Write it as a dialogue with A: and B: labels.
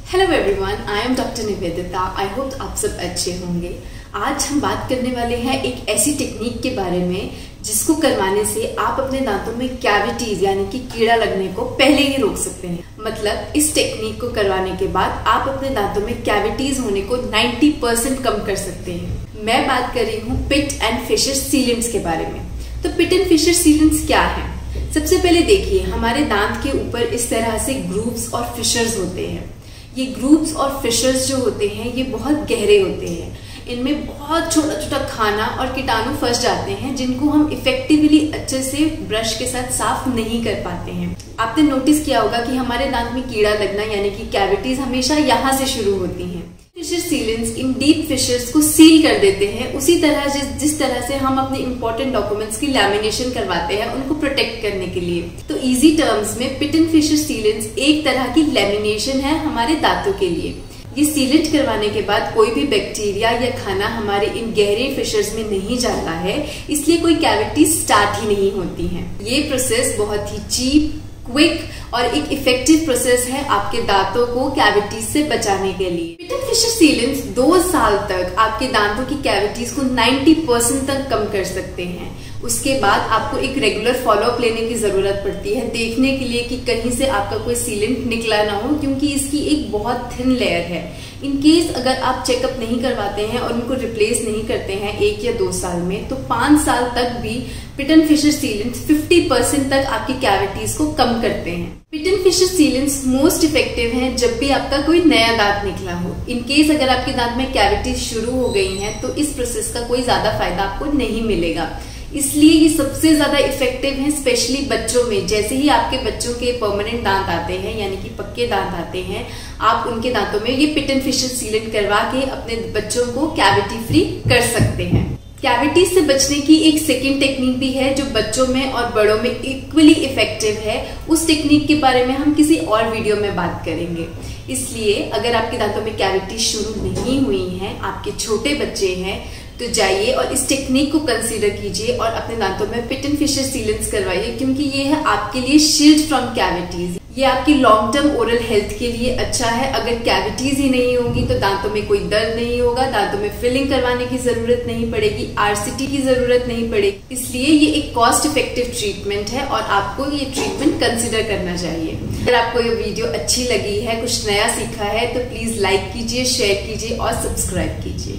A: Hello everyone, I am doctor Nivedita. I hope आप सब अच्छे होंगे। आज हम बात करने वाले हैं एक ऐसी टेक्निक के बारे में जिसको करवाने से आप अपने दांतों में कैविटीज यानी कि कीड़ा लगने को पहले ही रोक सकते हैं। मतलब इस टेक्निक को करवाने के बाद आप अपने दांतों में कैविटीज होने को 90% कम कर सकते हैं। मैं बात कर रही हूँ पिट एंड फिशर सीलेंट्स के बारे में। तो पिट एंड फिशर सीलेंट्स क्या है? सबसे पहले देखिए, हमारे दांत के ऊपर इस तरह से ग्रूव्स और फिशर्स होते हैं। ये ग्रूव्स और फिशर्स जो होते हैं ये बहुत गहरे होते हैं। इनमें बहुत छोटा छोटा खाना और कीटाणु फंस जाते हैं जिनको हम इफेक्टिवली अच्छे से ब्रश के साथ साफ नहीं कर पाते हैं। आपने नोटिस किया होगा कि हमारे दांत में कीड़ा लगना यानी कि कैविटीज हमेशा यहाँ से शुरू होती हैं। Fissure sealants in deep fissures को सील कर देते हैं, उसी तरह जिस तरह से हम अपने इंपॉर्टेंट डॉक्यूमेंट्स की लैमिनेशन करवाते हैं उनको प्रोटेक्ट करने के लिए। तो इजी टर्म्स में पिट एंड फिशर सीलेंट्स एक तरह की लैमिनेशन है हमारे दांतों के लिए। ये सीलेंट करवाने के बाद कोई भी बैक्टीरिया या खाना हमारे इन गहरे फिशर्स में नहीं जाता है, इसलिए कोई कैविटी स्टार्ट ही नहीं होती है। ये प्रोसेस बहुत ही चीप, क्विक और एक इफेक्टिव प्रोसेस है आपके दांतों को कैविटीज से बचाने के लिए। पिट एंड फिशर सीलेंट्स 2 साल तक आपके दांतों की कैविटीज को 90% तक कम कर सकते हैं। उसके बाद आपको एक रेगुलर फॉलोअप लेने की जरूरत पड़ती है, देखने के लिए कि कहीं से आपका कोई सीलेंट निकला ना हो, क्योंकि इसकी एक बहुत थिन लेयर है। इन केस अगर आप चेकअप नहीं करवाते हैं और उनको रिप्लेस नहीं करते हैं 1 या 2 साल में, तो 5 साल तक भी पिट एंड फिशर सीलेंट्स 50% तक आपकी कैविटीज को कम करते हैं। Pit and fissure sealants most effective हैं जब भी आपका कोई नया दांत निकला हो। इन केस अगर आपके दांत में कैविटीज शुरू हो गई हैं तो इस प्रोसेस का कोई ज्यादा फायदा आपको नहीं मिलेगा। इसलिए ये सबसे ज्यादा इफेक्टिव है स्पेशली बच्चों में। जैसे ही आपके बच्चों के परमानेंट दांत आते हैं यानी कि पक्के दांत आते हैं, आप उनके दांतों में ये पिट एंड फिशर सीलेंट करवा के अपने बच्चों को कैविटी फ्री कर सकते हैं। कैविटीज से बचने की एक सेकेंड टेक्निक भी है जो बच्चों में और बड़ों में इक्वली इफेक्टिव है। उस टेक्निक के बारे में हम किसी और वीडियो में बात करेंगे। इसलिए अगर आपके दांतों में कैविटी शुरू नहीं हुई है, आपके छोटे बच्चे हैं, तो जाइए और इस टेक्निक को कंसीडर कीजिए और अपने दांतों में पिट एंड फिशर सीलेंट्स करवाइए, क्योंकि ये है आपके लिए शील्ड फ्रॉम कैविटीज। ये आपकी लॉन्ग टर्म ओरल हेल्थ के लिए अच्छा है। अगर कैविटीज ही नहीं होंगी तो दांतों में कोई दर्द नहीं होगा, दांतों में फिलिंग करवाने की जरूरत नहीं पड़ेगी, आरसीटी की जरूरत नहीं पड़ेगी। इसलिए ये एक कॉस्ट इफेक्टिव ट्रीटमेंट है और आपको ये ट्रीटमेंट कंसिडर करना चाहिए। अगर आपको ये वीडियो अच्छी लगी है, कुछ नया सीखा है, तो प्लीज लाइक कीजिए, शेयर कीजिए और सब्सक्राइब कीजिए।